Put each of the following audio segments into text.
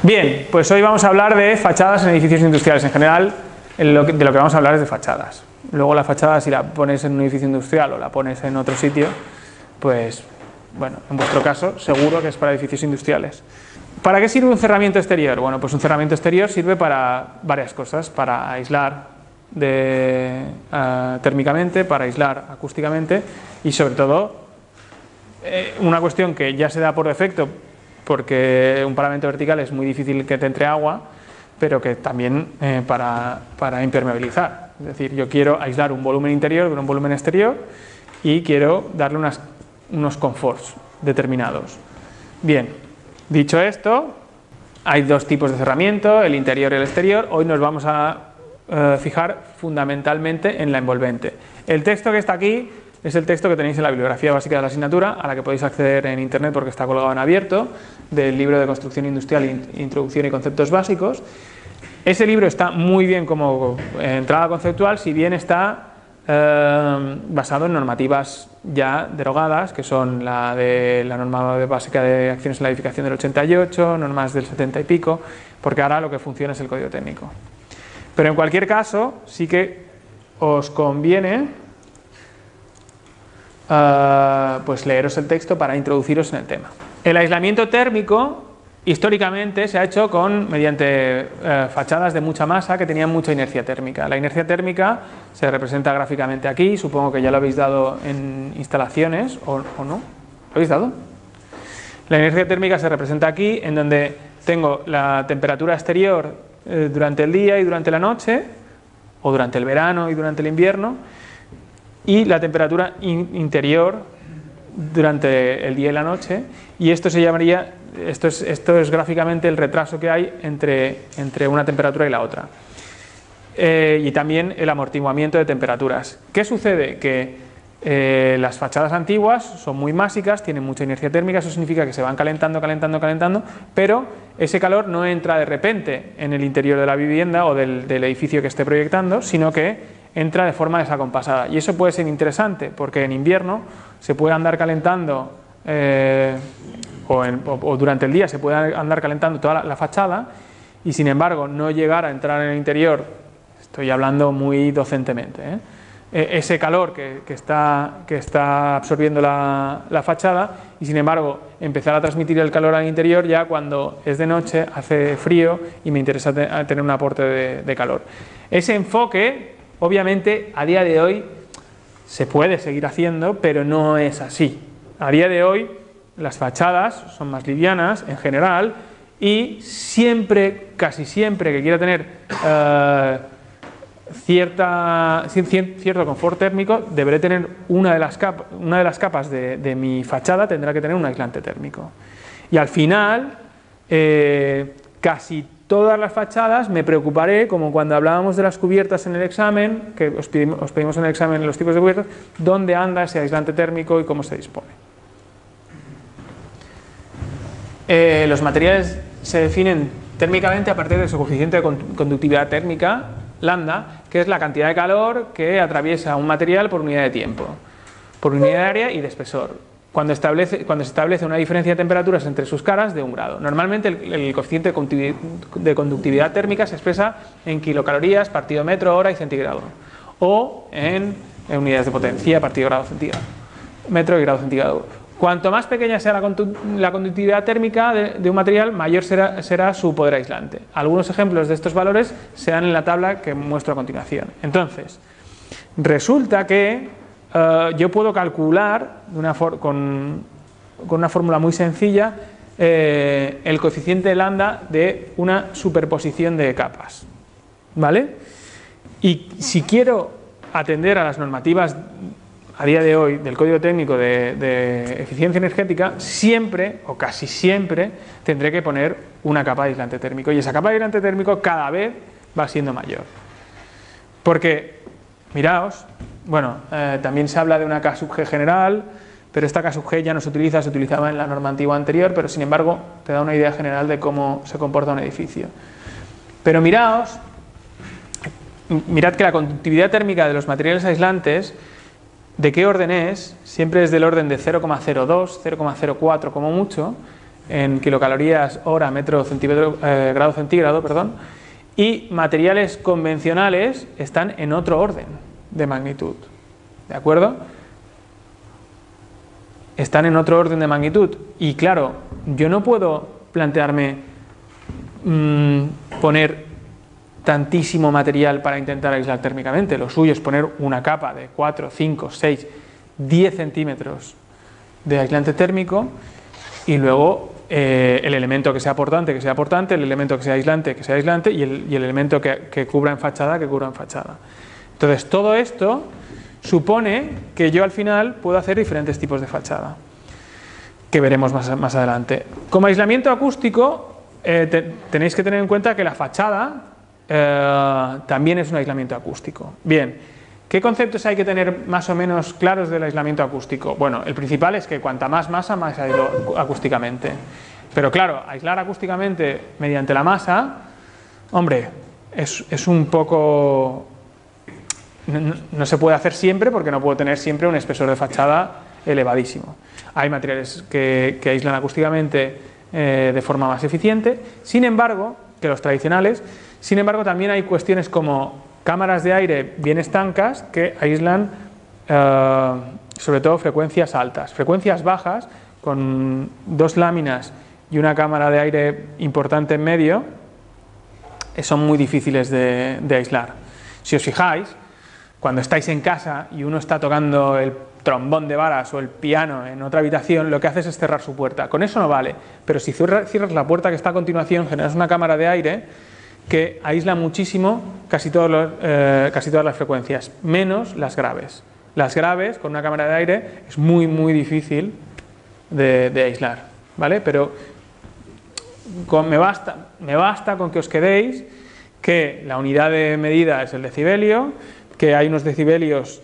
Bien, pues hoy vamos a hablar de fachadas en edificios industriales. En general, de lo que vamos a hablar es de fachadas. Luego la fachada, si la pones en un edificio industrial o la pones en otro sitio, pues, bueno, en vuestro caso, seguro que es para edificios industriales. ¿Para qué sirve un cerramiento exterior? Bueno, pues un cerramiento exterior sirve para varias cosas. Para aislar térmicamente, para aislar acústicamente y, sobre todo, una cuestión que ya se da por defecto, porque un paramento vertical es muy difícil que te entre agua, pero que también para impermeabilizar. Es decir, yo quiero aislar un volumen interior de un volumen exterior y quiero darle unos conforts determinados. Bien, dicho esto, hay dos tipos de cerramiento, el interior y el exterior. Hoy nos vamos a fijar fundamentalmente en la envolvente. El texto que está aquí es el texto que tenéis en la bibliografía básica de la asignatura, a la que podéis acceder en internet porque está colgado en abierto, del libro de Construcción Industrial, Introducción y Conceptos Básicos. Ese libro está muy bien como entrada conceptual, si bien está basado en normativas ya derogadas, que son la norma básica de acciones en la edificación del 88, normas del 70 y pico, porque ahora lo que funciona es el código técnico. Pero en cualquier caso, sí que os conviene pues leeros el texto para introduciros en el tema. El aislamiento térmico históricamente se ha hecho mediante fachadas de mucha masa que tenían mucha inercia térmica. La inercia térmica se representa gráficamente aquí, supongo que ya lo habéis dado en instalaciones o no. ¿Lo habéis dado? La inercia térmica se representa aquí, en donde tengo la temperatura exterior durante el día y durante la noche, o durante el verano y durante el invierno, y la temperatura interior durante el día y la noche, y esto se llamaría, esto es gráficamente el retraso que hay entre una temperatura y la otra. Y también el amortiguamiento de temperaturas. ¿Qué sucede? Que las fachadas antiguas son muy másicas, tienen mucha inercia térmica, eso significa que se van calentando, pero ese calor no entra de repente en el interior de la vivienda o del edificio que esté proyectando, sino que entra de forma desacompasada. Y eso puede ser interesante, porque en invierno se puede andar calentando, o durante el día se puede andar calentando toda la fachada, y sin embargo no llegar a entrar en el interior, estoy hablando muy docentemente, ese calor que está absorbiendo la fachada, y sin embargo empezar a transmitir el calor al interior ya cuando es de noche, hace frío y me interesa tener un aporte de calor. Ese enfoque, obviamente, a día de hoy se puede seguir haciendo, pero no es así. A día de hoy las fachadas son más livianas en general, y casi siempre que quiera tener cierto confort térmico, deberé tener una de las capas de mi fachada tendrá que tener un aislante térmico. Y al final, casi todas las fachadas me preocuparé, como cuando hablábamos de las cubiertas en el examen, que os pedimos en el examen los tipos de cubiertas, dónde anda ese aislante térmico y cómo se dispone. Los materiales se definen térmicamente a partir de su coeficiente de conductividad térmica, lambda, que es la cantidad de calor que atraviesa un material por unidad de tiempo, por unidad de área y de espesor, cuando se establece una diferencia de temperaturas entre sus caras de 1 grado. Normalmente el coeficiente de conductividad térmica se expresa en kilocalorías partido metro, hora y centígrado, o en unidades de potencia partido grado centígrado, metro y grado centígrado. Cuanto más pequeña sea la conductividad térmica de un material, mayor será su poder aislante. Algunos ejemplos de estos valores se dan en la tabla que muestro a continuación. Entonces, resulta que yo puedo calcular con una fórmula muy sencilla el coeficiente de lambda de una superposición de capas, ¿vale? Y si quiero atender a las normativas a día de hoy del código técnico de eficiencia energética, siempre o casi siempre tendré que poner una capa de aislante térmico, y esa capa de aislante térmico cada vez va siendo mayor, porque miraos, bueno, también se habla de una K sub G general, pero esta K sub G ya no se utilizaba en la norma antigua anterior, pero sin embargo te da una idea general de cómo se comporta un edificio. Pero mirad que la conductividad térmica de los materiales aislantes, ¿de qué orden es? Siempre es del orden de 0,02, 0,04 como mucho, en kilocalorías hora metro centímetro, grado centígrado, perdón, y materiales convencionales están en otro orden de magnitud, ¿de acuerdo? Están en otro orden de magnitud y claro, yo no puedo plantearme poner tantísimo material para intentar aislar térmicamente. Lo suyo es poner una capa de 4, 5, 6, 10 centímetros de aislante térmico y luego el elemento que sea aportante, el elemento que sea aislante y el elemento que cubra en fachada, Entonces todo esto supone que yo al final puedo hacer diferentes tipos de fachada, que veremos más adelante. Como aislamiento acústico, tenéis que tener en cuenta que la fachada también es un aislamiento acústico. Bien, ¿qué conceptos hay que tener más o menos claros del aislamiento acústico? Bueno, el principal es que cuanta más masa, más aíslo acústicamente. Pero claro, aislar acústicamente mediante la masa, hombre, es un poco... No se puede hacer siempre porque no puedo tener siempre un espesor de fachada elevadísimo. Hay materiales que aíslan acústicamente de forma más eficiente, sin embargo, que los tradicionales, sin embargo también hay cuestiones como cámaras de aire bien estancas que aíslan sobre todo frecuencias altas. Frecuencias bajas, con 2 láminas y una cámara de aire importante en medio, son muy difíciles de aislar. Si os fijáis, cuando estáis en casa y uno está tocando el trombón de varas o el piano en otra habitación, lo que haces es cerrar su puerta. Con eso no vale, pero si cierras la puerta que está a continuación, generas una cámara de aire que aísla muchísimo casi todas las frecuencias, menos las graves. Las graves, con una cámara de aire, es muy difícil de aislar, ¿vale? Pero me basta con que os quedéis que la unidad de medida es el decibelio, que hay unos decibelios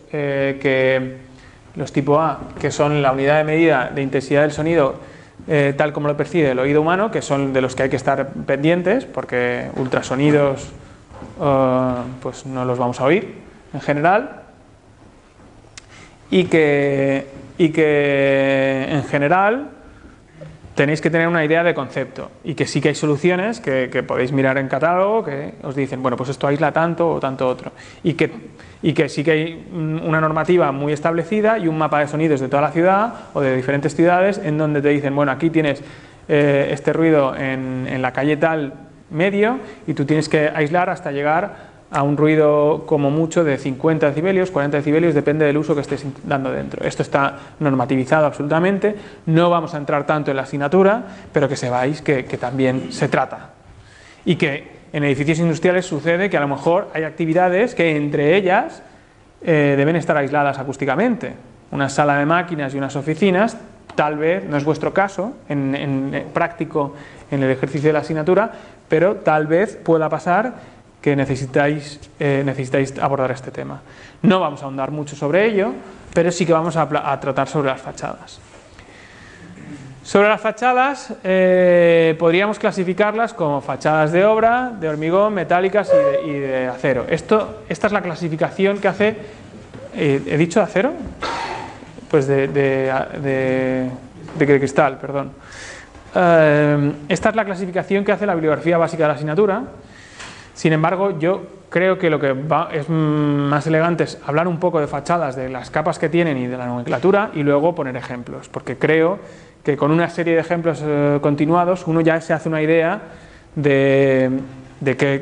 los tipo A, que son la unidad de medida de intensidad del sonido tal como lo percibe el oído humano, que son de los que hay que estar pendientes, porque ultrasonidos pues no los vamos a oír en general, y que en general tenéis que tener una idea de concepto, y que sí que hay soluciones que podéis mirar en catálogo que os dicen, bueno, pues esto aísla tanto o tanto otro, y que sí que hay una normativa muy establecida y un mapa de sonidos de toda la ciudad o de diferentes ciudades en donde te dicen, bueno, aquí tienes este ruido en la calle tal medio y tú tienes que aislar hasta llegar a un ruido como mucho de 50 decibelios, 40 decibelios, depende del uso que estés dando dentro. Esto está normativizado absolutamente, no vamos a entrar tanto en la asignatura, pero que sepáis que también se trata. Y que en edificios industriales sucede que a lo mejor hay actividades que entre ellas deben estar aisladas acústicamente. Una sala de máquinas y unas oficinas, tal vez, no es vuestro caso, en práctico en el ejercicio de la asignatura, pero tal vez pueda pasar que necesitáis abordar este tema. No vamos a ahondar mucho sobre ello, pero sí que vamos a tratar sobre las fachadas. Sobre las fachadas, podríamos clasificarlas como fachadas de obra, de hormigón, metálicas y de acero. Esta es la clasificación que hace... ¿he dicho de acero? Pues de cristal, perdón. Esta es la clasificación que hace la bibliografía básica de la asignatura. Sin embargo, yo creo que lo que es más elegante es hablar un poco de fachadas, de las capas que tienen y de la nomenclatura, y luego poner ejemplos, porque creo que con una serie de ejemplos continuados uno ya se hace una idea de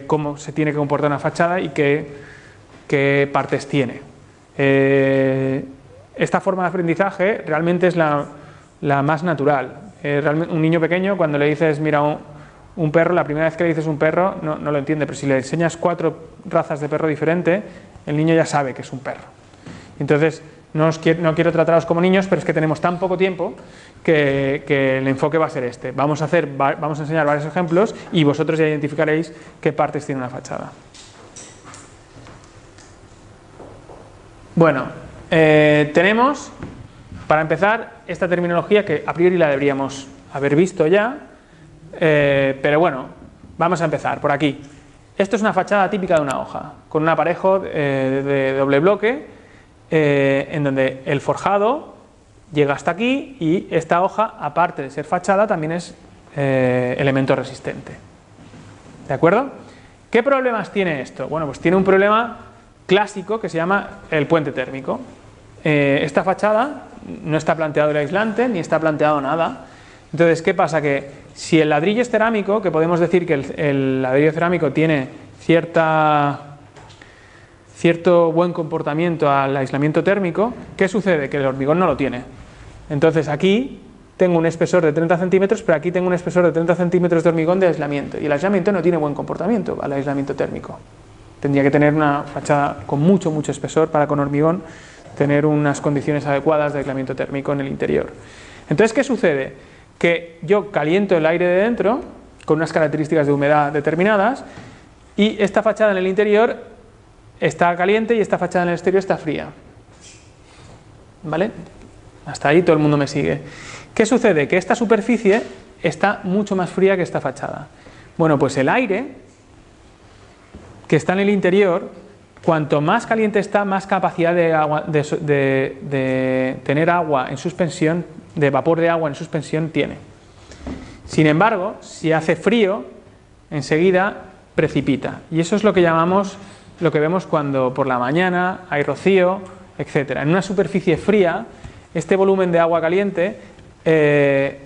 cómo se tiene que comportar una fachada y qué partes tiene. Esta forma de aprendizaje realmente es la más natural. Un niño pequeño, cuando le dices, mira, un perro, la primera vez que le dices un perro no lo entiende, pero si le enseñas 4 razas de perro diferentes, el niño ya sabe que es un perro. Entonces, no quiero trataros como niños, pero es que tenemos tan poco tiempo que el enfoque va a ser este. Vamos a enseñar varios ejemplos y vosotros ya identificaréis qué partes tiene una fachada. Bueno, tenemos, para empezar, esta terminología que a priori la deberíamos haber visto ya, pero bueno, vamos a empezar por aquí. Esto es una fachada típica de una hoja, con un aparejo de doble bloque, en donde el forjado llega hasta aquí y esta hoja, aparte de ser fachada, también es elemento resistente. ¿De acuerdo? ¿Qué problemas tiene esto? Bueno, pues tiene un problema clásico que se llama el puente térmico. Esta fachada no está planteado el aislante ni está planteado nada. Entonces, ¿qué pasa? Que si el ladrillo es cerámico, que podemos decir que el ladrillo cerámico tiene cierto buen comportamiento al aislamiento térmico, ¿qué sucede? Que el hormigón no lo tiene. Entonces aquí tengo un espesor de 30 centímetros, pero aquí tengo un espesor de 30 centímetros de hormigón de aislamiento, y el aislamiento no tiene buen comportamiento al aislamiento térmico. Tendría que tener una fachada con mucho espesor para con hormigón tener unas condiciones adecuadas de aislamiento térmico en el interior. Entonces, ¿qué sucede? Que yo caliento el aire de dentro con unas características de humedad determinadas, y esta fachada en el interior está caliente y esta fachada en el exterior está fría. ¿Vale? Hasta ahí todo el mundo me sigue. ¿Qué sucede? Que esta superficie está mucho más fría que esta fachada. Bueno, pues el aire que está en el interior, cuanto más caliente está, más capacidad de tener agua en suspensión, de vapor de agua en suspensión tiene. Sin embargo, si hace frío, enseguida precipita. Y eso es lo que llamamos, lo que vemos cuando por la mañana hay rocío, etc. En una superficie fría, este volumen de agua caliente, el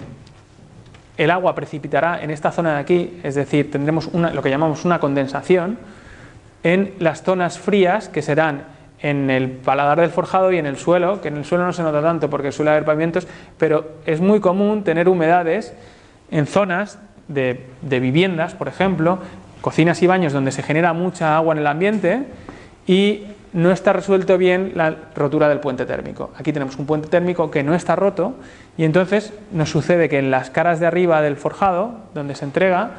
agua precipitará en esta zona de aquí, es decir, tendremos lo que llamamos una condensación en las zonas frías, que serán en el paladar del forjado y en el suelo, que en el suelo no se nota tanto porque suele haber pavimentos, pero es muy común tener humedades en zonas de viviendas, por ejemplo, cocinas y baños donde se genera mucha agua en el ambiente y no está resuelto bien la rotura del puente térmico. Aquí tenemos un puente térmico que no está roto, y entonces nos sucede que en las caras de arriba del forjado, donde se entrega,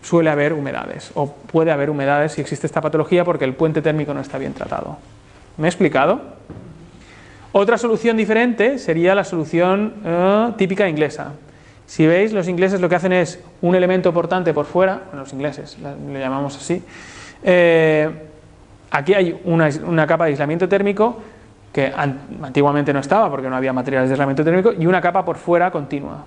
suele haber humedades, o puede haber humedades si existe esta patología porque el puente térmico no está bien tratado. ¿Me he explicado? Otra solución diferente sería la solución típica inglesa. Si veis, los ingleses lo que hacen es un elemento portante por fuera, bueno, los ingleses le llamamos así, aquí hay una capa de aislamiento térmico que antiguamente no estaba porque no había materiales de aislamiento térmico, y una capa por fuera continua.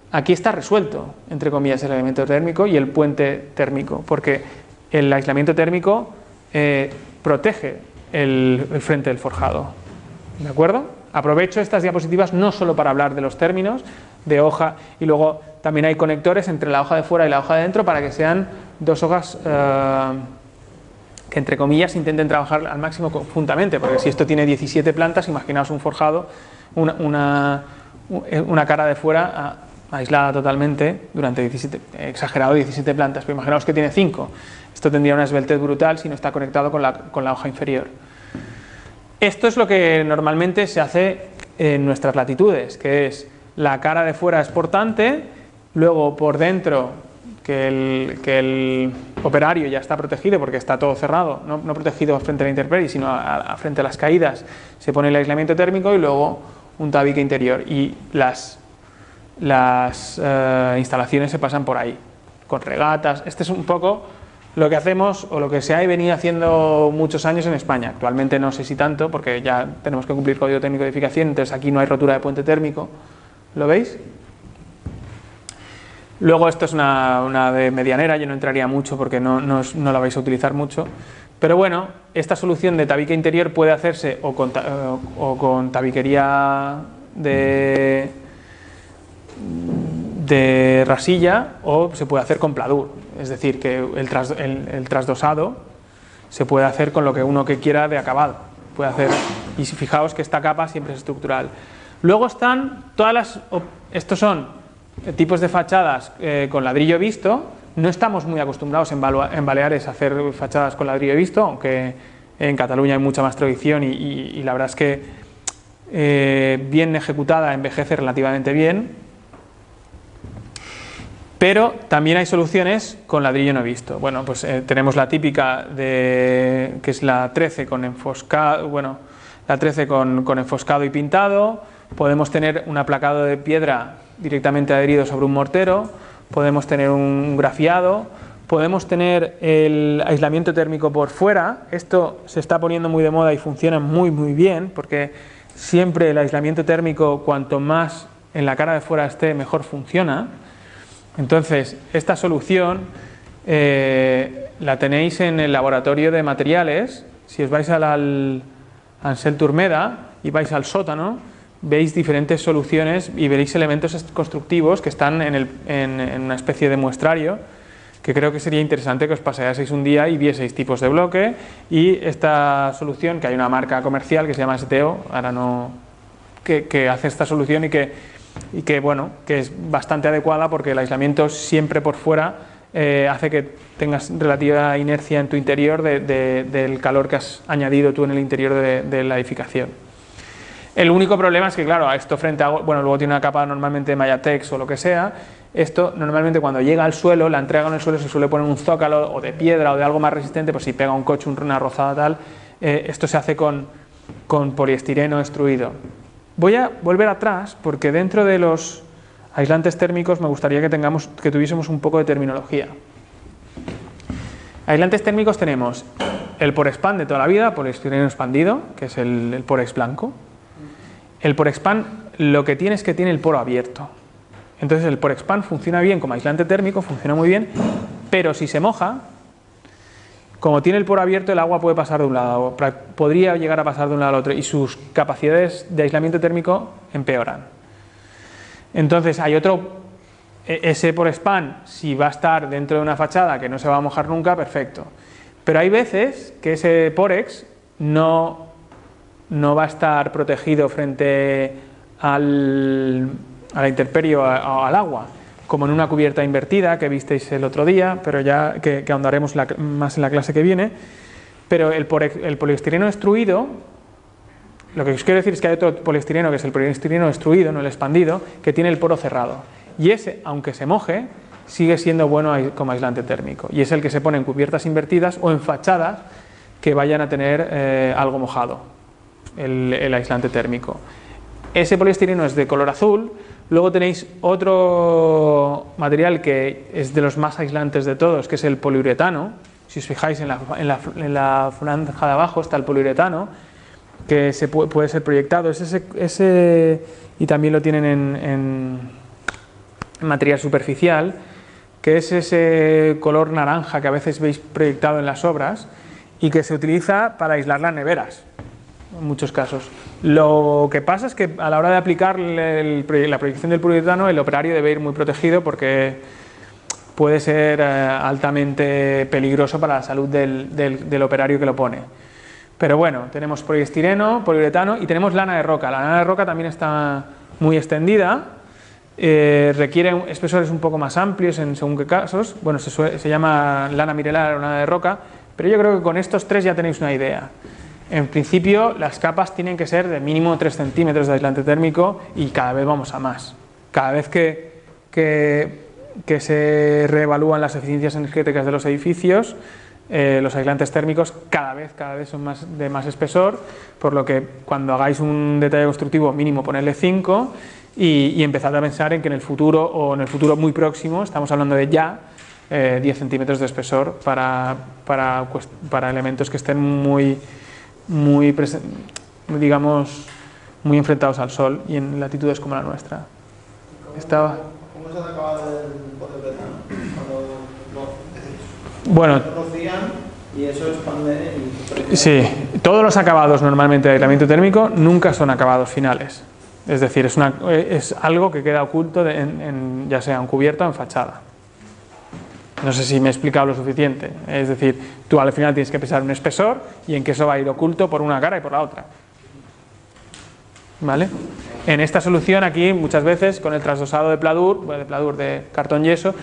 Aquí está resuelto, entre comillas, el aislamiento térmico y el puente térmico, porque el aislamiento térmico protege el frente del forjado. ¿De acuerdo? Aprovecho estas diapositivas no solo para hablar de los términos de hoja, y luego también hay conectores entre la hoja de fuera y la hoja de dentro para que sean dos hojas que, entre comillas, intenten trabajar al máximo conjuntamente, porque si esto tiene 17 plantas, imaginaos un forjado, una cara de fuera aislada totalmente durante 17 plantas, pero imaginaos que tiene 5. Esto tendría una esbeltez brutal si no está conectado con la hoja inferior. Esto es lo que normalmente se hace en nuestras latitudes, que es la cara de fuera es portante, luego por dentro, que el operario ya está protegido porque está todo cerrado, no protegido frente a la intemperie, sino frente a las caídas, se pone el aislamiento térmico y luego un tabique interior, y las instalaciones se pasan por ahí, con regatas. Este es un poco lo que hacemos, o lo que se ha venido haciendo muchos años en España. Actualmente no sé si tanto, porque ya tenemos que cumplir código técnico de edificación, entonces aquí no hay rotura de puente térmico. ¿Lo veis? Luego esto es una de medianera, yo no entraría mucho porque no la vais a utilizar mucho, pero bueno, esta solución de tabique interior puede hacerse o con tabiquería de rasilla, o se puede hacer con pladur, es decir, que el trasdosado se puede hacer con lo que uno que quiera de acabado, puede hacer, y fijaos que esta capa siempre es estructural. Luego están estos son tipos de fachadas con ladrillo visto. No estamos muy acostumbrados en Baleares a hacer fachadas con ladrillo visto, aunque en Cataluña hay mucha más tradición y la verdad es que bien ejecutada envejece relativamente bien, pero también hay soluciones con ladrillo no visto. Bueno, pues tenemos la típica que es la 13 con enfoscado, la 13 con enfoscado y pintado. Podemos tener un aplacado de piedra directamente adherido sobre un mortero, podemos tener un grafiado, podemos tener el aislamiento térmico por fuera. Esto se está poniendo muy de moda y funciona muy bien, porque siempre el aislamiento térmico, cuanto más en la cara de fuera esté, mejor funciona. Entonces, esta solución la tenéis en el laboratorio de materiales. Si os vais al Ansel Turmeda y vais al sótano, veis diferentes soluciones y veréis elementos constructivos que están en una especie de muestrario, que creo que sería interesante que os paseaseis un día y vieseis tipos de bloque y esta solución, que hay una marca comercial que se llama STO, ahora no, que hace esta solución y que bueno, que es bastante adecuada porque el aislamiento siempre por fuera hace que tengas relativa inercia en tu interior del calor que has añadido tú en el interior de la edificación. El único problema es que, claro, esto frente a, bueno, luego tiene una capa normalmente de Mayatex o lo que sea. Esto normalmente cuando llega al suelo, la entrega en el suelo se suele poner un zócalo o de piedra o de algo más resistente, pues si pega un coche, una rozada tal, esto se hace con poliestireno extruido. Voy a volver atrás porque dentro de los aislantes térmicos me gustaría que tuviésemos un poco de terminología. Aislantes térmicos tenemos el Porexpan de toda la vida, poliestireno expandido, que es el Porex blanco. El Porexpan lo que tiene es que tiene el poro abierto. Entonces el Porexpan funciona bien como aislante térmico, funciona muy bien, pero si se moja, como tiene el poro abierto, el agua puede pasar de un lado, podría llegar a pasar de un lado al otro y sus capacidades de aislamiento térmico empeoran. Entonces hay ese Porexpan, si va a estar dentro de una fachada que no se va a mojar nunca, perfecto. Pero hay veces que ese Porex no va a estar protegido frente a la intemperie o al agua, como en una cubierta invertida que visteis el otro día, pero ya que ahondaremos más en la clase que viene. Pero el poliestireno extruido, lo que os quiero decir es que hay otro poliestireno, que es el poliestireno extruido, no el expandido, que tiene el poro cerrado. Y ese, aunque se moje, sigue siendo bueno como aislante térmico. Y es el que se pone en cubiertas invertidas o en fachadas que vayan a tener algo mojado, el aislante térmico. Ese poliestireno es de color azul. Luego tenéis otro material que es de los más aislantes de todos, que es el poliuretano. Si os fijáis en la franja de abajo está el poliuretano, que puede ser proyectado. Y también lo tienen en material superficial, que es ese color naranja que a veces veis proyectado en las obras y que se utiliza para aislar las neveras, en muchos casos. Lo que pasa es que a la hora de aplicar la proyección del poliuretano, el operario debe ir muy protegido porque puede ser altamente peligroso para la salud del operario que lo pone. Pero bueno, tenemos poliestireno, poliuretano y tenemos lana de roca. La lana de roca también está muy extendida, requiere espesores un poco más amplios en según qué casos. Bueno, se llama lana mirelar o lana de roca, pero yo creo que con estos tres ya tenéis una idea. En principio, las capas tienen que ser de mínimo 3 centímetros de aislante térmico y cada vez vamos a más. Cada vez que se reevalúan las eficiencias energéticas de los edificios, los aislantes térmicos cada vez son de más espesor, por lo que cuando hagáis un detalle constructivo mínimo ponerle 5 y empezar a pensar en que en el futuro o en el futuro muy próximo, estamos hablando de ya, 10 centímetros de espesor para elementos que estén muy enfrentados al sol y en latitudes como la nuestra. ¿Cómo se ha acabado el poliuretano? Bueno, rocían y eso expande sí, todos los acabados normalmente de aislamiento térmico nunca son acabados finales. Es decir, es algo que queda oculto ya sea en cubierta o en fachada. No sé si me he explicado lo suficiente. Es decir, tú al final tienes que pensar un espesor y en que eso va a ir oculto por una cara y por la otra. ¿Vale? En esta solución aquí muchas veces con el trasdosado de pladur, de cartón yeso,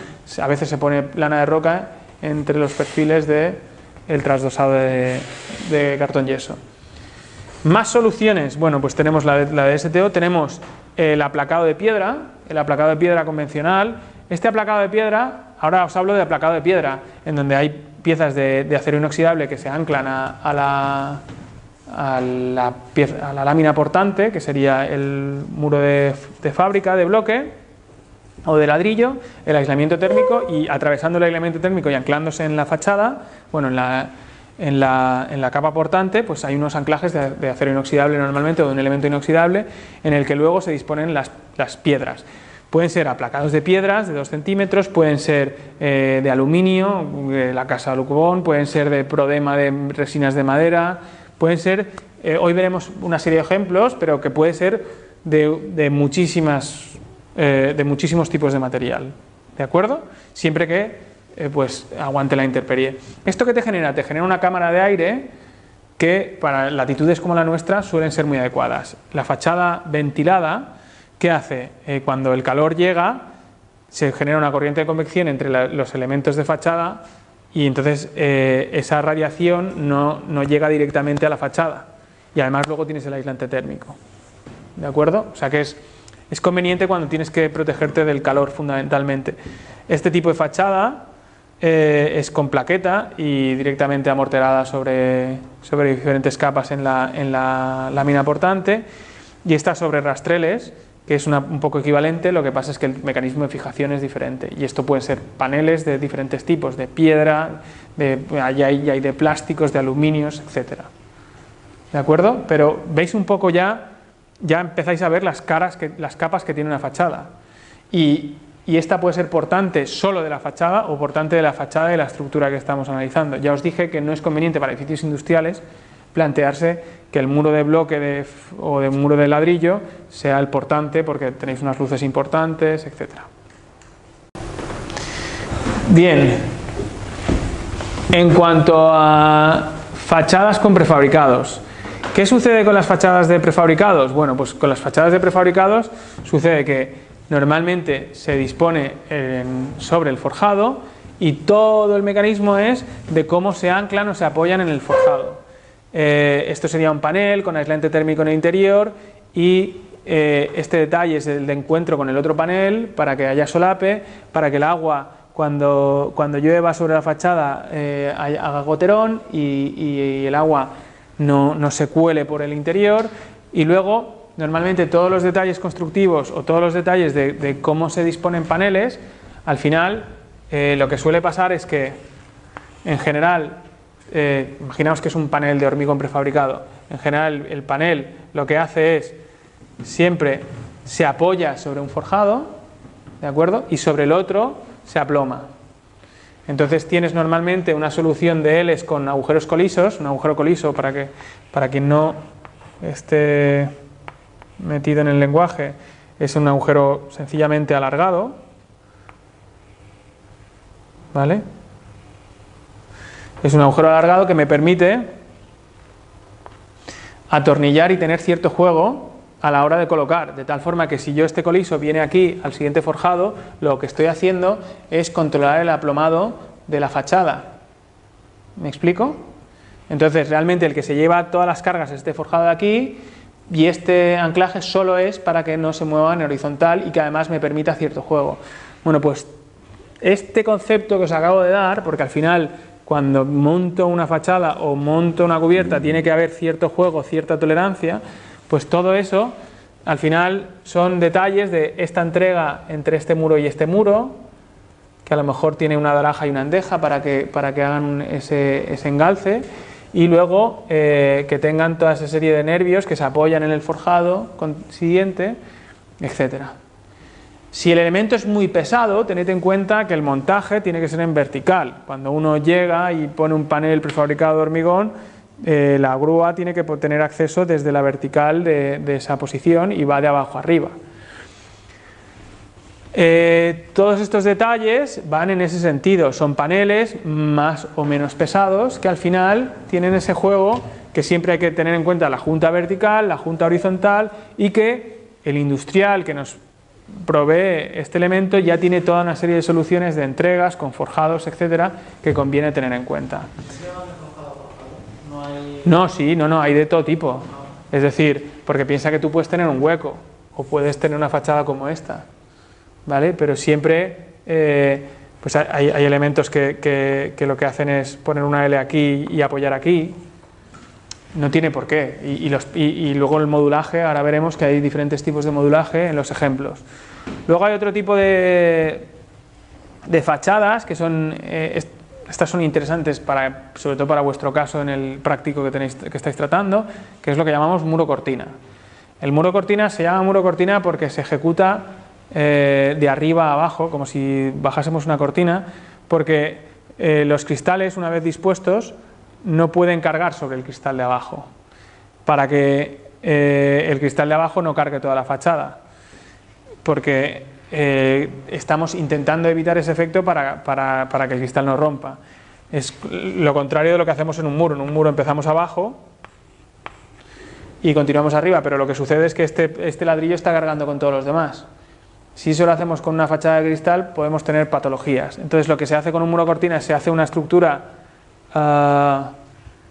a veces se pone lana de roca entre los perfiles del trasdosado de cartón yeso. Más soluciones, bueno, pues tenemos la de STO, tenemos el aplacado de piedra convencional. Este aplacado de piedra, ahora os hablo de aplacado de piedra, en donde hay piezas de acero inoxidable que se anclan a la lámina portante, que sería el muro de fábrica de bloque o de ladrillo, el aislamiento térmico, y atravesando el aislamiento térmico y anclándose en la fachada, bueno, en la capa portante, pues hay unos anclajes de acero inoxidable normalmente o de un elemento inoxidable en el que luego se disponen las piedras. Pueden ser aplacados de piedras de 2 centímetros, pueden ser de aluminio, la casa Lucubón, pueden ser de Prodema de resinas de madera, pueden ser, hoy veremos una serie de ejemplos, pero que puede ser de muchísimos tipos de material, ¿de acuerdo? Siempre que pues aguante la intemperie. ¿Esto qué te genera? Te genera una cámara de aire que para latitudes como la nuestra suelen ser muy adecuadas. La fachada ventilada, ¿qué hace? Cuando el calor llega, se genera una corriente de convección entre los elementos de fachada y entonces esa radiación no llega directamente a la fachada y además luego tienes el aislante térmico, ¿de acuerdo? O sea que es conveniente cuando tienes que protegerte del calor fundamentalmente. Este tipo de fachada es con plaqueta y directamente amorterada sobre diferentes capas en la lámina portante, y está sobre rastreles, que es un poco equivalente. Lo que pasa es que el mecanismo de fijación es diferente, y esto pueden ser paneles de diferentes tipos, de piedra, hay de plásticos, de aluminios, etcétera. ¿De acuerdo? Pero veis un poco ya empezáis a ver las capas que tiene una fachada, y esta puede ser portante solo de la fachada o portante de la fachada de la estructura que estamos analizando. Ya os dije que no es conveniente para edificios industriales plantearse que el muro de bloque o de muro de ladrillo sea el portante, porque tenéis unas luces importantes, etc. Bien, en cuanto a fachadas con prefabricados, ¿qué sucede con las fachadas de prefabricados? Bueno, pues con las fachadas de prefabricados sucede que normalmente se dispone sobre el forjado, y todo el mecanismo es de cómo se anclan o se apoyan en el forjado. Esto sería un panel con aislante térmico en el interior, y este detalle es el de encuentro con el otro panel para que haya solape, para que el agua cuando llueva sobre la fachada haga goterón y el agua no se cuele por el interior. Y luego normalmente todos los detalles constructivos o todos los detalles de cómo se disponen paneles, al final lo que suele pasar es que en general, imaginaos que es un panel de hormigón prefabricado, en general el panel lo que hace es siempre se apoya sobre un forjado, ¿de acuerdo? Y sobre el otro se aploma. Entonces tienes normalmente una solución de Ls con agujeros colisos. Un agujero coliso, para quien no esté metido en el lenguaje, es un agujero sencillamente alargado, ¿vale? Es un agujero alargado que me permite atornillar y tener cierto juego a la hora de colocar, de tal forma que si yo este coliso viene aquí al siguiente forjado, lo que estoy haciendo es controlar el aplomado de la fachada. ¿Me explico? Entonces realmente el que se lleva todas las cargas es este forjado de aquí, y este anclaje solo es para que no se mueva en horizontal y que además me permita cierto juego. Bueno, pues este concepto que os acabo de dar, porque al final cuando monto una fachada o monto una cubierta tiene que haber cierto juego, cierta tolerancia, pues todo eso al final son detalles de esta entrega entre este muro y este muro, que a lo mejor tiene una daraja y una endeja para que hagan ese engalce, y luego que tengan toda esa serie de nervios que se apoyan en el forjado siguiente, etcétera. Si el elemento es muy pesado, tened en cuenta que el montaje tiene que ser en vertical. Cuando uno llega y pone un panel prefabricado de hormigón, la grúa tiene que tener acceso desde la vertical de esa posición y va de abajo arriba. Todos estos detalles van en ese sentido, son paneles más o menos pesados que al final tienen ese juego que siempre hay que tener en cuenta: la junta vertical, la junta horizontal, y que el industrial que nos provee este elemento ya tiene toda una serie de soluciones de entregas con forjados, etcétera, que conviene tener en cuenta. No, hay de todo tipo. Es decir, porque piensa que tú puedes tener un hueco o puedes tener una fachada como esta, ¿vale? Pero siempre pues hay elementos que lo que hacen es poner una L aquí y apoyar aquí. No tiene por qué. Y luego el modulaje, ahora veremos que hay diferentes tipos de modulaje en los ejemplos. Luego hay otro tipo de fachadas que son, estas son interesantes sobre todo para vuestro caso en el práctico que estáis tratando, que es lo que llamamos muro cortina. El muro cortina se llama muro cortina porque se ejecuta de arriba a abajo, como si bajásemos una cortina, porque los cristales, una vez dispuestos, no pueden cargar sobre el cristal de abajo, para que el cristal de abajo no cargue toda la fachada, porque estamos intentando evitar ese efecto para que el cristal no rompa. Es lo contrario de lo que hacemos en un muro. En un muro empezamos abajo y continuamos arriba, pero lo que sucede es que este ladrillo está cargando con todos los demás. Si eso lo hacemos con una fachada de cristal, podemos tener patologías. Entonces lo que se hace con un muro cortina es se hace una estructura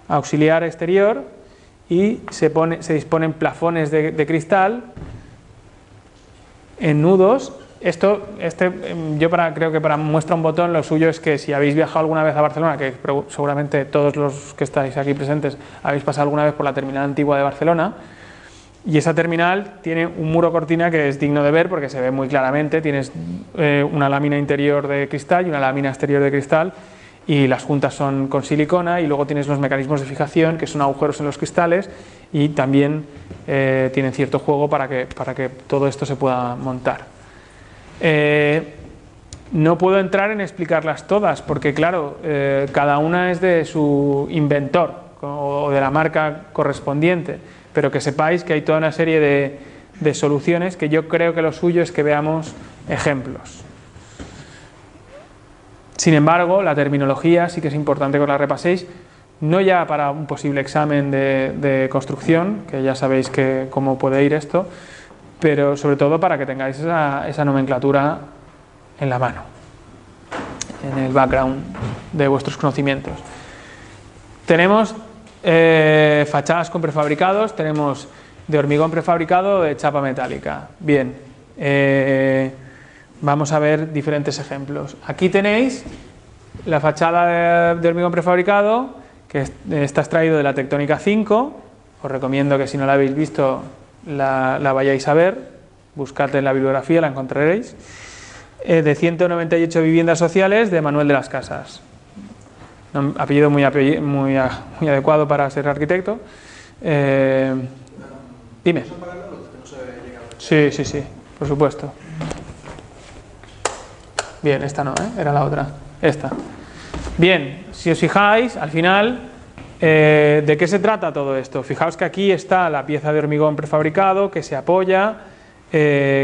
auxiliar exterior y se disponen plafones de cristal en nudos. Creo que para muestra un botón, lo suyo es que si habéis viajado alguna vez a Barcelona, que seguramente todos los que estáis aquí presentes habéis pasado alguna vez por la terminal antigua de Barcelona, y esa terminal tiene un muro cortina que es digno de ver porque se ve muy claramente. Tienes una lámina interior de cristal y una lámina exterior de cristal, y las juntas son con silicona, y luego tienes los mecanismos de fijación, que son agujeros en los cristales, y también tienen cierto juego para que todo esto se pueda montar. No puedo entrar en explicarlas todas porque, claro, cada una es de su inventor o de la marca correspondiente, pero que sepáis que hay toda una serie de soluciones que yo creo que lo suyo es que veamos ejemplos. Sin embargo, la terminología sí que es importante que os la repaséis, no ya para un posible examen de construcción, que ya sabéis cómo puede ir esto, pero sobre todo para que tengáis esa nomenclatura en la mano, en el background de vuestros conocimientos. Tenemos fachadas con prefabricados, tenemos de hormigón prefabricado o de chapa metálica. Bien, vamos a ver diferentes ejemplos. Aquí tenéis la fachada de hormigón prefabricado, que está extraído de la Tectónica 5. Os recomiendo que si no la habéis visto la vayáis a ver, buscad en la bibliografía, la encontraréis. De 198 viviendas sociales de Manuel de las Casas. Apellido muy adecuado para ser arquitecto. Dime. Sí, por supuesto. Bien, esta no, era la otra. Esta. Bien, si os fijáis, al final, ¿de qué se trata todo esto? Fijaos que aquí está la pieza de hormigón prefabricado que se apoya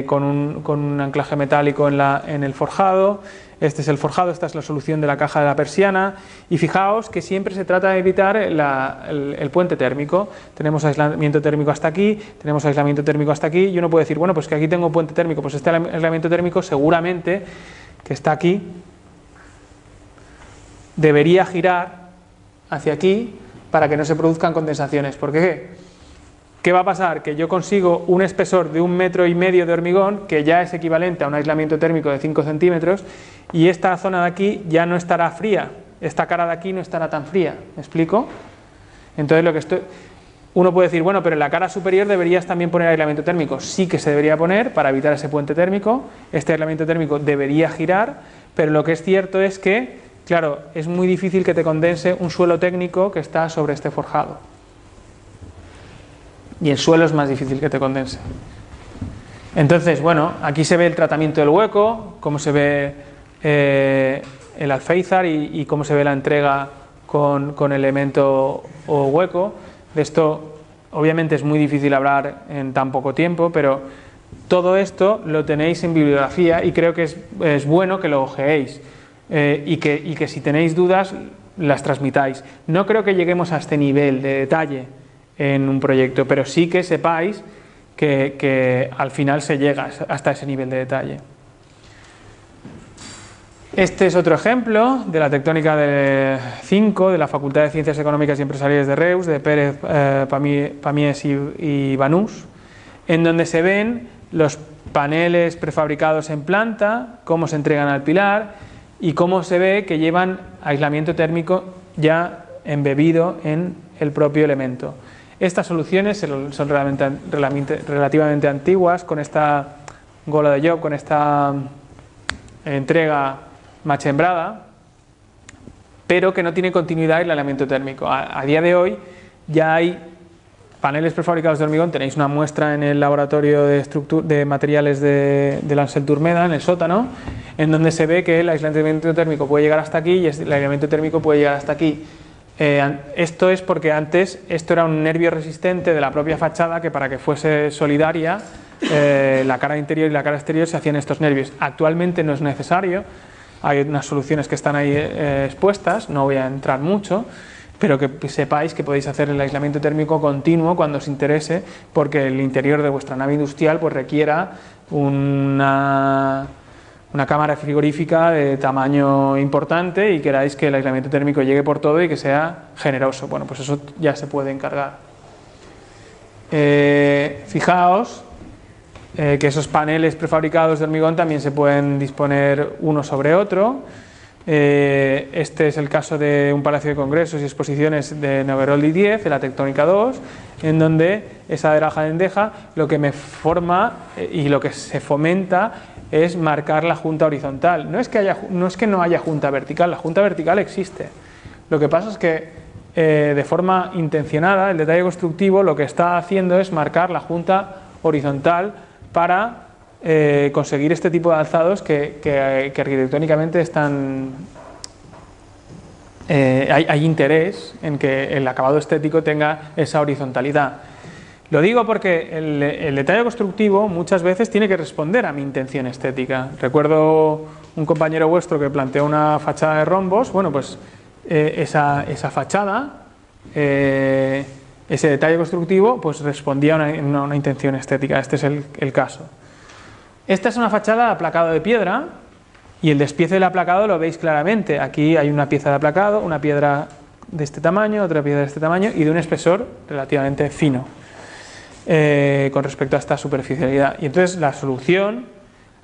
con un anclaje metálico en el forjado. Este es el forjado, esta es la solución de la caja de la persiana, y fijaos que siempre se trata de evitar el puente térmico. Tenemos aislamiento térmico hasta aquí, tenemos aislamiento térmico hasta aquí, y uno puede decir, bueno, pues que aquí tengo puente térmico, pues este aislamiento térmico seguramente que está aquí debería girar hacia aquí para que no se produzcan condensaciones. ¿Por qué? ¿Qué va a pasar? Que yo consigo un espesor de 1,5 metros de hormigón, que ya es equivalente a un aislamiento térmico de 5 centímetros, y esta zona de aquí ya no estará fría, esta cara de aquí no estará tan fría. ¿Me explico? Entonces uno puede decir, bueno, pero en la cara superior deberías también poner aislamiento térmico. Sí que se debería poner para evitar ese puente térmico. Este aislamiento térmico debería girar, pero lo que es cierto es que, claro, es muy difícil que te condense un suelo técnico que está sobre este forjado. Y el suelo es más difícil que te condense. Entonces, bueno, aquí se ve el tratamiento del hueco, cómo se ve el alféizar y cómo se ve la entrega con elemento o hueco. De esto, obviamente, es muy difícil hablar en tan poco tiempo, pero todo esto lo tenéis en bibliografía y creo que es bueno que lo ojeéis y que si tenéis dudas las transmitáis. No creo que lleguemos a este nivel de detalle en un proyecto, pero sí que sepáis que al final se llega hasta ese nivel de detalle. Este es otro ejemplo de la Tectónica 5 de la Facultad de Ciencias Económicas y Empresariales de Reus, de Pérez, Pamies y Banús, en donde se ven los paneles prefabricados en planta, cómo se entregan al pilar y cómo se ve que llevan aislamiento térmico ya embebido en el propio elemento. Estas soluciones son relativamente antiguas, con esta gola de job, con esta entrega machembrada, pero que no tiene continuidad en el aislamiento térmico. A día de hoy ya hay paneles prefabricados de hormigón, tenéis una muestra en el laboratorio de materiales del Ansel Turmeda, en el sótano, en donde se ve que el aislamiento térmico puede llegar hasta aquí y el aislamiento térmico puede llegar hasta aquí. Esto es porque antes esto era un nervio resistente de la propia fachada, que para que fuese solidaria la cara interior y la cara exterior se hacían estos nervios. Actualmente no es necesario, hay unas soluciones que están ahí expuestas, no voy a entrar mucho, pero que sepáis que podéis hacer el aislamiento térmico continuo cuando os interese, porque el interior de vuestra nave industrial pues requiera una cámara frigorífica de tamaño importante y queráis que el aislamiento térmico llegue por todo y que sea generoso. Bueno, pues eso ya se puede encargar. Fijaos que esos paneles prefabricados de hormigón también se pueden disponer uno sobre otro. Este es el caso de un palacio de congresos y exposiciones de Nogueroldi 10, de la Tectónica 2, en donde esa deraja de endeja lo que me forma y lo que se fomenta es marcar la junta horizontal. No es que no haya junta vertical, la junta vertical existe. Lo que pasa es que de forma intencionada el detalle constructivo lo que está haciendo es marcar la junta horizontal para conseguir este tipo de alzados que arquitectónicamente están... hay interés en que el acabado estético tenga esa horizontalidad. Lo digo porque el detalle constructivo muchas veces tiene que responder a mi intención estética. Recuerdo un compañero vuestro que planteó una fachada de rombos. Bueno, pues esa fachada, ese detalle constructivo, pues respondía a una intención estética. Este es el caso. Esta es una fachada de aplacado de piedra y el despiece del aplacado lo veis claramente. Aquí hay una pieza de aplacado, una piedra de este tamaño, otra piedra de este tamaño y de un espesor relativamente fino con respecto a esta superficialidad. Y entonces la solución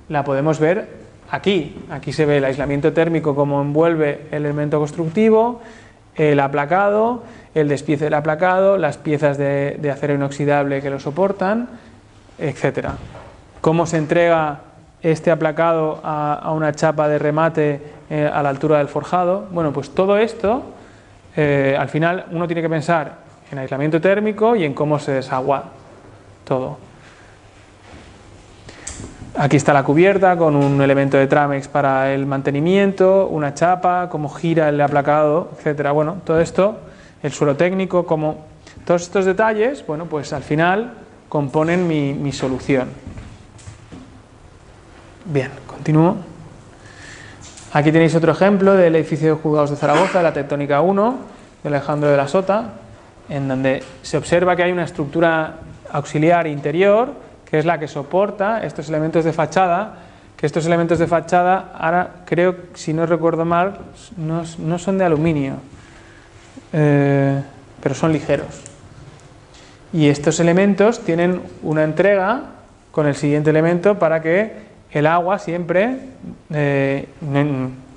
la podemos ver aquí. Aquí se ve el aislamiento térmico como envuelve el elemento constructivo, el aplacado, el despiece del aplacado, las piezas de acero inoxidable que lo soportan, etcétera. Cómo se entrega este aplacado a una chapa de remate a la altura del forjado. Bueno, pues todo esto, al final uno tiene que pensar en aislamiento térmico y en cómo se desagua todo. Aquí está la cubierta con un elemento de Tramex para el mantenimiento, una chapa, cómo gira el aplacado, etcétera. Bueno, todo esto, el suelo técnico, como todos estos detalles, bueno, pues al final componen mi solución. Bien, continúo. Aquí tenéis otro ejemplo del edificio de juzgados de Zaragoza, de la Tectónica 1, de Alejandro de la Sota, en donde se observa que hay una estructura auxiliar interior, que es la que soporta estos elementos de fachada, que estos elementos de fachada, ahora creo, si no recuerdo mal, no son de aluminio, pero son ligeros. Y estos elementos tienen una entrega con el siguiente elemento para que el agua siempre,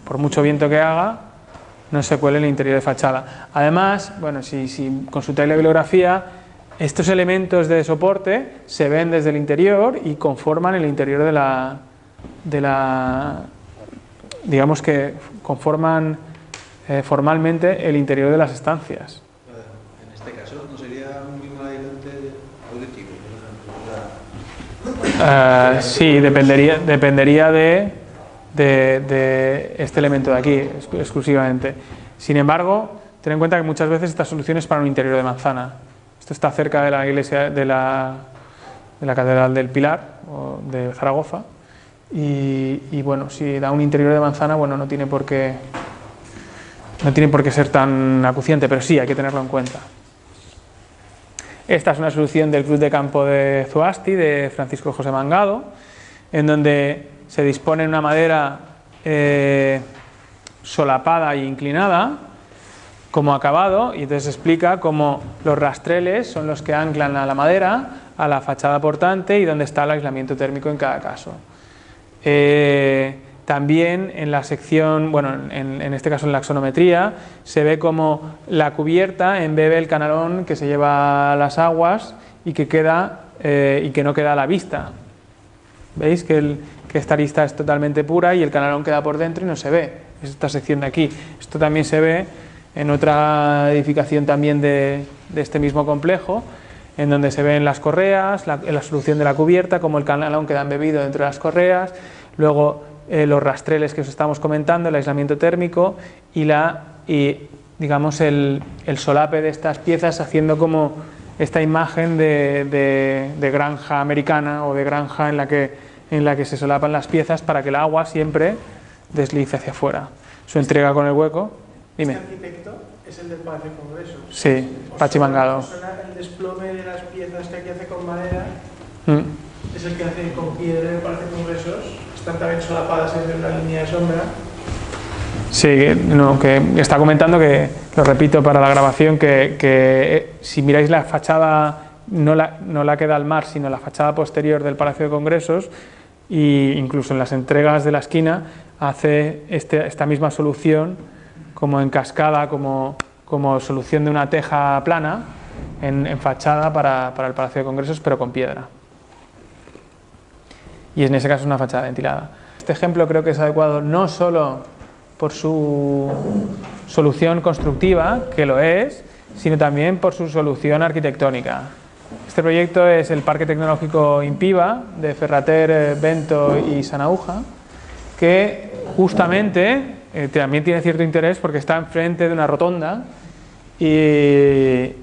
por mucho viento que haga, no se cuele en el interior de fachada. Además, bueno, si consultáis la bibliografía, estos elementos de soporte se ven desde el interior y conforman el interior de la digamos que conforman formalmente el interior de las estancias. En este caso, ¿no sería un mismo aislante auditivo? Sí, dependería de este elemento de aquí exclusivamente. Sin embargo, ten en cuenta que muchas veces esta solución es para un interior de manzana. Esto está cerca de la iglesia de la Catedral del Pilar o de Zaragoza y bueno, si da un interior de manzana, bueno, no tiene por qué ser tan acuciante, pero sí hay que tenerlo en cuenta. Esta es una solución del Club de Campo de Zuasti, de Francisco José Mangado, en donde se dispone una madera solapada e inclinada como acabado, y entonces explica cómo los rastreles son los que anclan a la madera, a la fachada portante y dónde está el aislamiento térmico en cada caso. También en la sección, bueno, en este caso en la axonometría, se ve como la cubierta embebe el canalón que se lleva a las aguas y que no queda a la vista. ¿Veis que esta arista es totalmente pura y el canalón queda por dentro y no se ve? Es esta sección de aquí. Esto también se ve en otra edificación también de este mismo complejo, en donde se ven las correas, la solución de la cubierta, cómo el canalón queda embebido dentro de las correas, luego los rastreles que os estamos comentando, el aislamiento térmico y digamos el solape de estas piezas, haciendo como esta imagen de granja americana o de granja en la que se solapan las piezas para que el agua siempre deslice hacia afuera. Su entrega con el hueco. Dime. ¿Este arquitecto es el del Palacio de Congresos? Sí, Pachi Mangado. El desplome de las piezas que aquí hace con madera es el que hace con piedra en el Palacio de Congresos. Están también solapadas en una línea de sombra. Sí, no, que está comentando que, lo repito para la grabación, que si miráis la fachada, no la que da al mar, sino la fachada posterior del Palacio de Congresos, e incluso en las entregas de la esquina, hace esta misma solución como en cascada, como solución de una teja plana en fachada para el Palacio de Congresos, pero con piedra. Y en ese caso es una fachada ventilada. Este ejemplo creo que es adecuado no solo por su solución constructiva, que lo es, sino también por su solución arquitectónica. Este proyecto es el Parque Tecnológico Impiva de Ferrater, Vento y Sanauja, que justamente también tiene cierto interés porque está enfrente de una rotonda y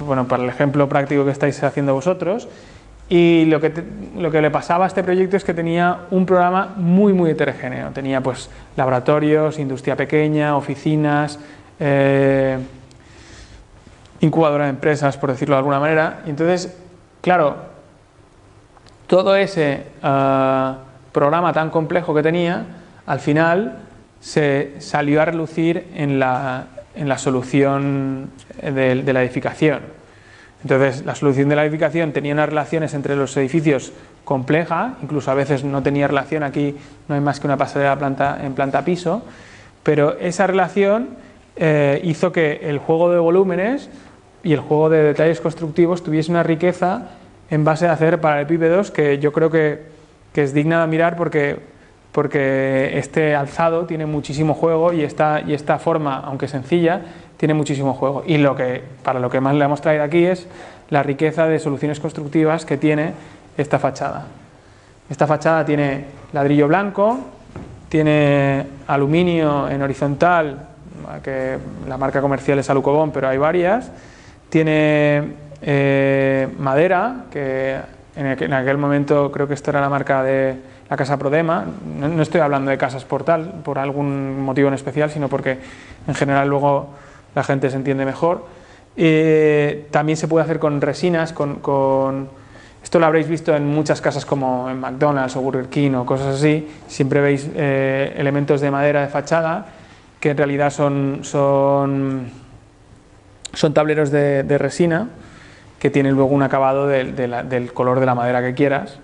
bueno, para el ejemplo práctico que estáis haciendo vosotros. Y lo que le pasaba a este proyecto es que tenía un programa muy heterogéneo. Tenía pues laboratorios, industria pequeña, oficinas, incubadora de empresas, por decirlo de alguna manera. Y entonces, claro, todo ese programa tan complejo que tenía, al final se salió a relucir en la solución de la edificación. Entonces, la solución de la edificación tenía unas relaciones entre los edificios compleja, incluso a veces no tenía relación, aquí no hay más que una pasarela en planta piso, pero esa relación hizo que el juego de volúmenes y el juego de detalles constructivos tuviese una riqueza en base a hacer paralelepípedos que yo creo que es digna de mirar porque este alzado tiene muchísimo juego y esta forma, aunque sencilla, tiene muchísimo juego. Y para lo que más le hemos traído aquí es la riqueza de soluciones constructivas que tiene esta fachada. Esta fachada tiene ladrillo blanco, tiene aluminio en horizontal, que la marca comercial es Alucobón, pero hay varias. Tiene madera, que en aquel momento creo que esta era la marca de la Casa Prodema. No estoy hablando de casas Portal por algún motivo en especial, sino porque en general luego la gente se entiende mejor. También se puede hacer con resinas, esto lo habréis visto en muchas casas como en McDonald's o Burger King o cosas así. Siempre veis elementos de madera de fachada que en realidad son tableros de resina que tienen luego un acabado del color de la madera que quieras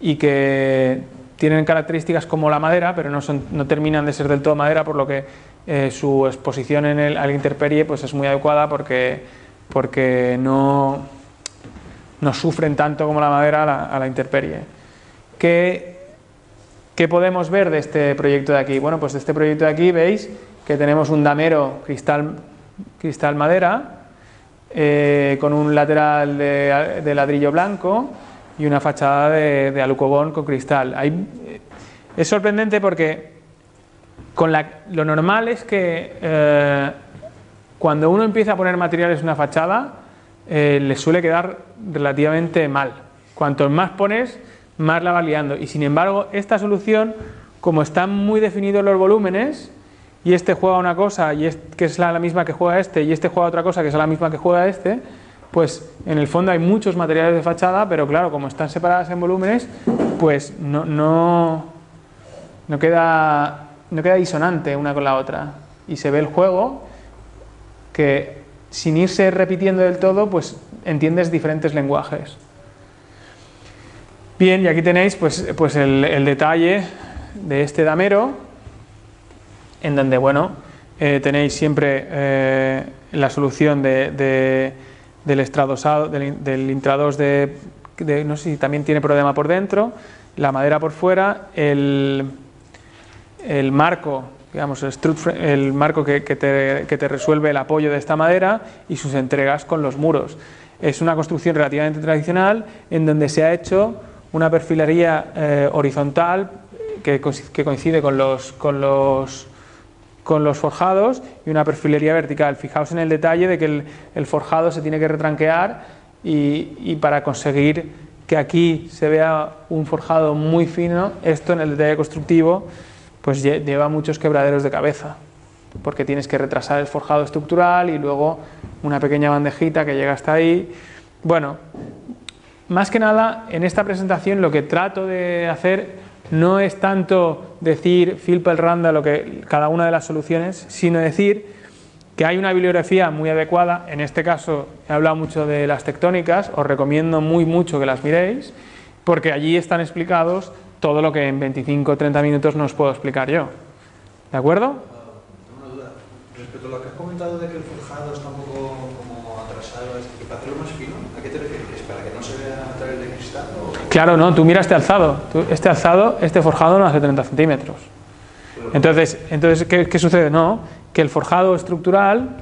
y que tienen características como la madera, pero no terminan de ser del todo madera, por lo que su exposición a la intemperie pues es muy adecuada porque no sufren tanto como la madera a la intemperie. ¿Qué podemos ver de este proyecto de aquí? Bueno, pues de este proyecto de aquí veis que tenemos un damero cristal madera con un lateral de ladrillo blanco y una fachada de alucobón con cristal. Es sorprendente porque lo normal es que cuando uno empieza a poner materiales en una fachada le suele quedar relativamente mal. Cuanto más pones, más la va liando. Y sin embargo, esta solución, como están muy definidos los volúmenes, y este juega una cosa que es la misma que juega este, y este juega otra cosa que es la misma que juega este, pues en el fondo hay muchos materiales de fachada, pero claro, como están separadas en volúmenes, pues no queda disonante una con la otra. Y se ve el juego que, sin irse repitiendo del todo, pues entiendes diferentes lenguajes. Bien, y aquí tenéis pues el detalle de este damero, en donde, bueno, tenéis siempre la solución del estradosado, del intradós no sé si también tiene problema por dentro, la madera por fuera, el marco, digamos, el marco que te resuelve el apoyo de esta madera y sus entregas con los muros. es una construcción relativamente tradicional en donde se ha hecho una perfilería horizontal que coincide con los forjados y una perfilería vertical. Fijaos en el detalle de que el forjado se tiene que retranquear y para conseguir que aquí se vea un forjado muy fino, esto en el detalle constructivo pues lleva muchos quebraderos de cabeza, porque tienes que retrasar el forjado estructural y luego una pequeña bandejita que llega hasta ahí. Bueno, más que nada en esta presentación lo que trato de hacer no es tanto decir fil per randa cada una de las soluciones, sino decir que hay una bibliografía muy adecuada. En este caso he hablado mucho de las tectónicas, os recomiendo mucho que las miréis, porque allí están explicados todo lo que en 25 o 30 minutos no os puedo explicar yo. ¿De acuerdo? Tengo una duda. Respecto a lo que has comentado de que el forjado está un poco como atrasado, que para hacerlo más fino, ¿a qué te refieres? ¿Para que no se vea a través de cristal? Claro, no, tú mira este alzado. Este forjado no hace 30 centímetros. Entonces ¿qué sucede? No, que el forjado estructural,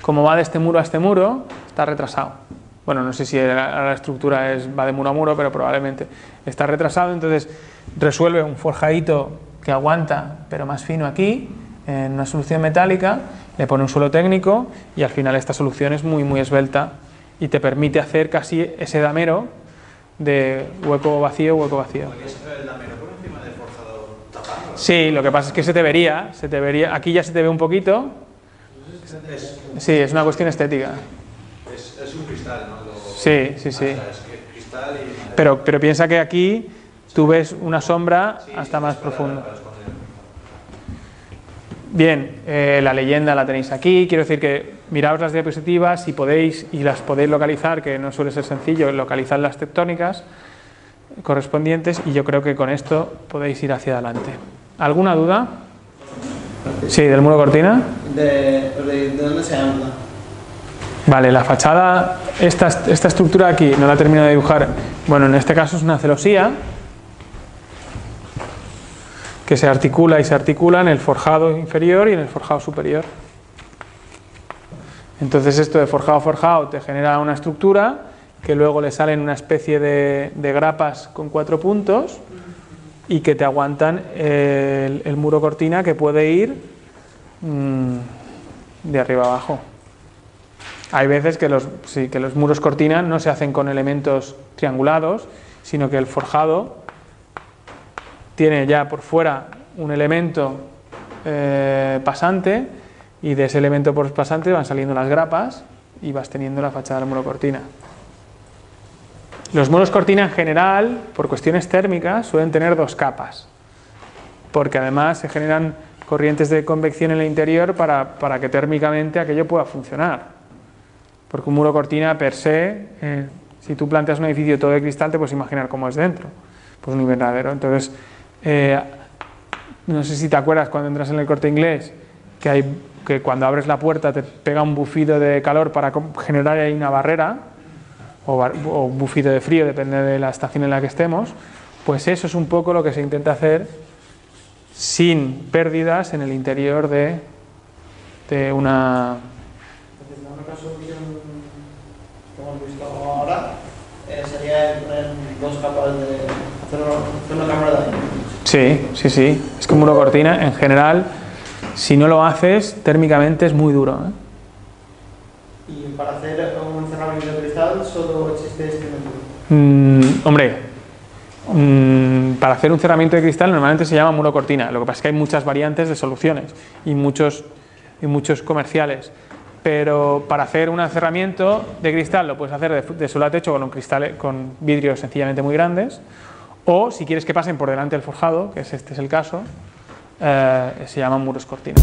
como va de este muro a este muro, está retrasado. Bueno, no sé si la estructura va de muro a muro, pero probablemente está retrasado. Entonces resuelve un forjadito que aguanta, pero más fino aquí, en una solución metálica, le pone un suelo técnico y al final esta solución es muy esbelta y te permite hacer casi ese damero de hueco vacío, hueco vacío. ¿Podrías hacer el damero por encima del forjado tapado? Sí, lo que pasa es que se te vería, aquí ya se te ve un poquito. Sí, es una cuestión estética. Es un cristal, ¿no? Sí. Es cristal y... Pero piensa que aquí tú ves una sombra hasta más profunda. Bien, la leyenda la tenéis aquí. Quiero decir que miraos las diapositivas si podéis, y las podéis localizar, que no suele ser sencillo, localizar las tectónicas correspondientes, y yo creo que con esto podéis ir hacia adelante. ¿Alguna duda? Sí, del muro cortina. ¿De dónde se habla? Vale, la fachada, esta estructura aquí no la he terminado de dibujar. Bueno, en este caso es una celosía que se articula en el forjado inferior y en el forjado superior. Entonces esto de forjado a forjado te genera una estructura que luego le salen una especie de grapas con 4 puntos y que te aguantan el muro cortina, que puede ir de arriba abajo. Hay veces que los muros cortina no se hacen con elementos triangulados, sino que el forjado tiene ya por fuera un elemento pasante, y de ese elemento por pasante van saliendo las grapas y vas teniendo la fachada del muro cortina. Los muros cortina en general, por cuestiones térmicas, suelen tener 2 capas, porque además se generan corrientes de convección en el interior para que térmicamente aquello pueda funcionar. Porque un muro cortina per se, si tú planteas un edificio todo de cristal, te puedes imaginar cómo es dentro. Pues un invernadero. Entonces, no sé si te acuerdas cuando entras en el Corte Inglés, que cuando abres la puerta te pega un bufido de calor para generar ahí una barrera, o un bufido de frío, depende de la estación en la que estemos. Pues eso es un poco lo que se intenta hacer sin pérdidas en el interior de una... Una solución que hemos visto ahora sería poner 2 capas de hacer una cámara de aire. Sí. Es que un muro cortina, en general, si no lo haces, térmicamente es muy duro, ¿eh? Y para hacer un cerramiento de cristal solo existe este método. Para hacer un cerramiento de cristal normalmente se llama muro cortina. Lo que pasa es que hay muchas variantes de soluciones y muchos comerciales. Pero para hacer un cerramiento de cristal lo puedes hacer de suelo a techo con vidrios sencillamente muy grandes, o si quieres que pasen por delante del forjado, que este es el caso, se llaman muros cortina.